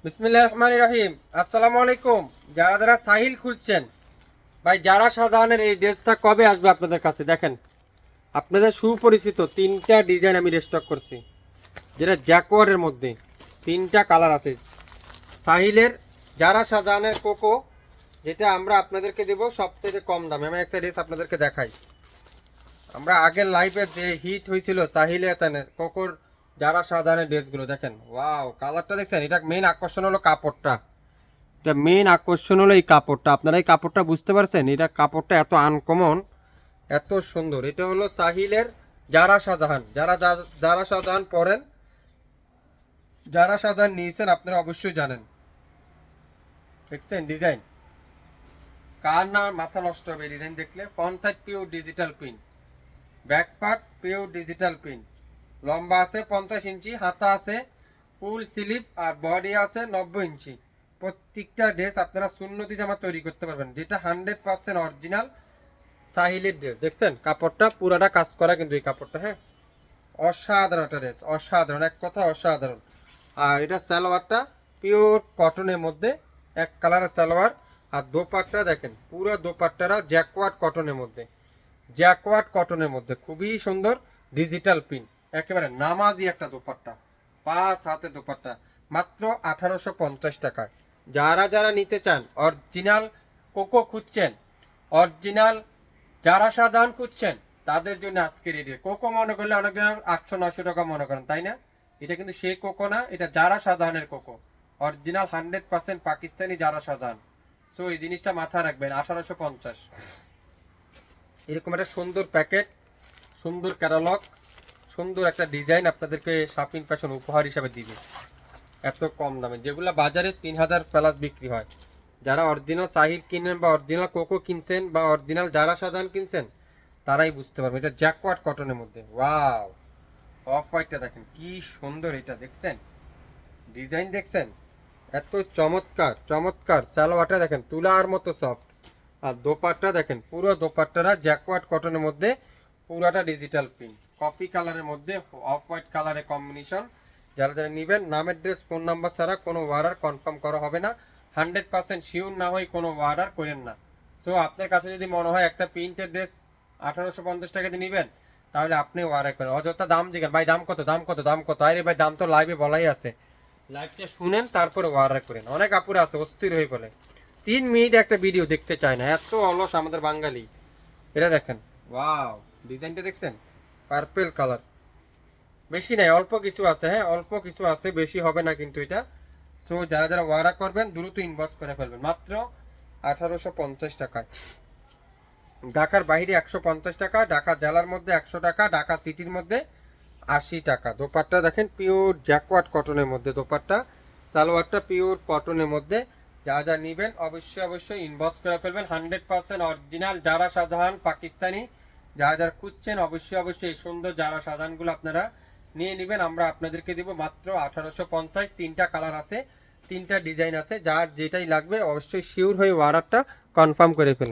বিসমিল্লাহির রহমানির রহিম। আসসালামু আলাইকুম। যারা যারা সাহিল খুঁজছেন, ভাই যারা শাহজাহানের এই ড্রেসটা কবে আসবে আপনাদের কাছে? দেখেন, আপনাদের সুপরিচিত তিনটা ডিজাইন আমি রেস্টক করছি, যেটা জ্যাকওয়ার্ডের মধ্যে তিনটা কালার আছে। সাহিলের যারা শাহজাহানের কোকো, যেটা আমরা আপনাদেরকে দেবো সবথেকে কম দামে। আমি একটা ড্রেস আপনাদেরকে দেখাই। আমরা আগের লাইভে যে হিট হয়েছিল সাহিল এতানের কোকোর যারা শাহজাহানের ড্রেসগুলো দেখেন, ওয়াও কালারটা দেখছেন? এটা মেইন আকর্ষণ হলো কাপড়টা। এটা মেইন আকর্ষণ হলো এই কাপড়টা। আপনারা এই কাপড়টা বুঝতে পারছেন? এটা কাপড়টা এত আনকমন, এত সুন্দর। এটা হলো সাহিলের যারা শাহজাহান। যারা শাহজাহান পরেন, যারা শাহজাহান নিয়েছেন আপনারা অবশ্যই জানেন। দেখছেন ডিজাইন? কার না মাথা নষ্ট হবে এই ডিজাইন দেখলে। Front side pure digital print, back part pure digital print. লম্বা আছে 50 ইঞ্চি, হাতা আছে ফুল স্লিভ, আর বডি আছে 90 ইঞ্চি। প্রত্যেকটা ড্রেস আপনারা সুন্নতি জামা তৈরি করতে পারবেন, যেটা 100% অরিজিনাল সাহিলের ড্রেস। দেখছেন কাপড়টা পুরাটা কাজ করা কিন্তু এই কাপড়টা, হ্যাঁ অসাধারণ একটা ড্রেস, অসাধারণ, এক কথা অসাধারণ। আর এটা সালোয়ারটা পিওর কটনের মধ্যে, এক কালারের সালোয়ার। আর দোপাট্টা দেখেন, পুরো দোপাট্টারা জ্যাকওয়ার্ড কটনের মধ্যে, জ্যাকওয়ার্ড কটনের মধ্যে খুবই সুন্দর ডিজিটাল প্রিন্ট। একেবারে নামাজি একটা দোপাট্টা, 5 হাতে দোপাট্টা, মাত্র 1850 টাকায়। যারা যারা নিতে চান, অরিজিনাল কোকো খুঁজছেন, অরিজিনাল যারা শাহজাহান খুঁজছেন, তাদের জন্য আজকের এই কোকো মনে করলে অনেক জন 800-900 টাকা মনে করেন, তাই না? এটা কিন্তু সেই কোকো না, এটা যারা শাহজাহানের কোকো, অরিজিনাল 100% পাকিস্তানি যারা শাহজাহান। সো এই জিনিসটা মাথায় রাখবেন, 1850। এরকম একটা সুন্দর প্যাকেট, সুন্দর ক্যাটালগ, সুন্দর একটা ডিজাইন আপনাদেরকে শাপিং ফ্যাশন উপহার হিসাবে দিবে এত কম দামে, যেগুলো বাজারে 3000+ বিক্রি হয়। যারা অরিজিনাল সাহিল কিনেন বা অরিজিনাল কোকো কিনছেন বা অরিজিনাল যারা শাহজাহান কিনছেন, তারাই বুঝতে পারবে। এটা জ্যাকওয়ার্ড কটনের মধ্যে, ওয়াও অফ হোয়াইটটা দেখেন কি সুন্দর। এটা দেখছেন ডিজাইন? দেখছেন এত চমৎকার চমৎকার। সালোয়ারটা দেখেন তুলার মতো সফট। আর দোপাট্টা দেখেন, পুরো দোপাট্টারা জ্যাকওয়ার্ড কটনের মধ্যে, পুরাটা ডিজিটাল প্রিন্ট, কফি কালারের মধ্যে অফ হোয়াইট কালারের কম্বিনেশন। যারা যারা নেবেন, নামের ড্রেস ফোন নাম্বার ছাড়া কোনো অর্ডার কনফার্ম করা হবে না। 100% শিওর না হয় কোনো অর্ডার করেন না। সো আপনার কাছে যদি মনে হয় একটা প্রিন্টের ড্রেস 1850 টাকা দিয়ে নেবেন, তাহলে আপনি অর্ডার করেন। অযথা দাম জিজ্ঞেন, ভাই দাম কত, দাম কত, দাম কত। আরে ভাই দাম তো লাইভে বলাই আছে, লাইভটা শুনেন তারপরে অর্ডার করেন। অনেক আপুরে আছে অস্থির হয়ে বলে 3 মিনিট একটা ভিডিও দেখতে চায় না, এত অলস আমাদের বাঙালি। এটা দেখেন, ওয়াও ডিজাইনটা দেখছেন? Purple colour. বেশি নাই, অল্প কিছু আছে, হ্যাঁ অল্প কিছু আছে, বেশি হবে না কিন্তু এটা। সো যারা যারা অর্ডার করবেন দ্রুত ইনবক্স করে ফেলবেন, মাত্র 1850 টাকায়। ঢাকার বাইরে 150 টাকা, ঢাকা জেলার মধ্যে 100 টাকা, ঢাকা সিটির মধ্যে 80 টাকা। দোপাট্টা দেখেন পিওর জ্যাকওয়ার্ড কটনের মধ্যে দোপাট্টা, সালোয়ারটা পিওর কটনের মধ্যে। যা যা নেবেন অবশ্যই অবশ্যই ইনবক্স করে ফেলবেন। 100% অরিজিনাল যারা শাহজাহান পাকিস্তানি। যারা যারা খুঁজছেন অবশ্যই অবশ্যই এই সুন্দর যারা শাহজাহানগুলো আপনারা নিয়ে নেবেন। আমরা আপনাদেরকে দিব মাত্র 1850। তিনটা কালার আছে, তিনটা ডিজাইন আছে, যার যেটাই লাগবে অবশ্যই শিওর হয়ে অর্ডারটা কনফার্ম করে ফেলবেন।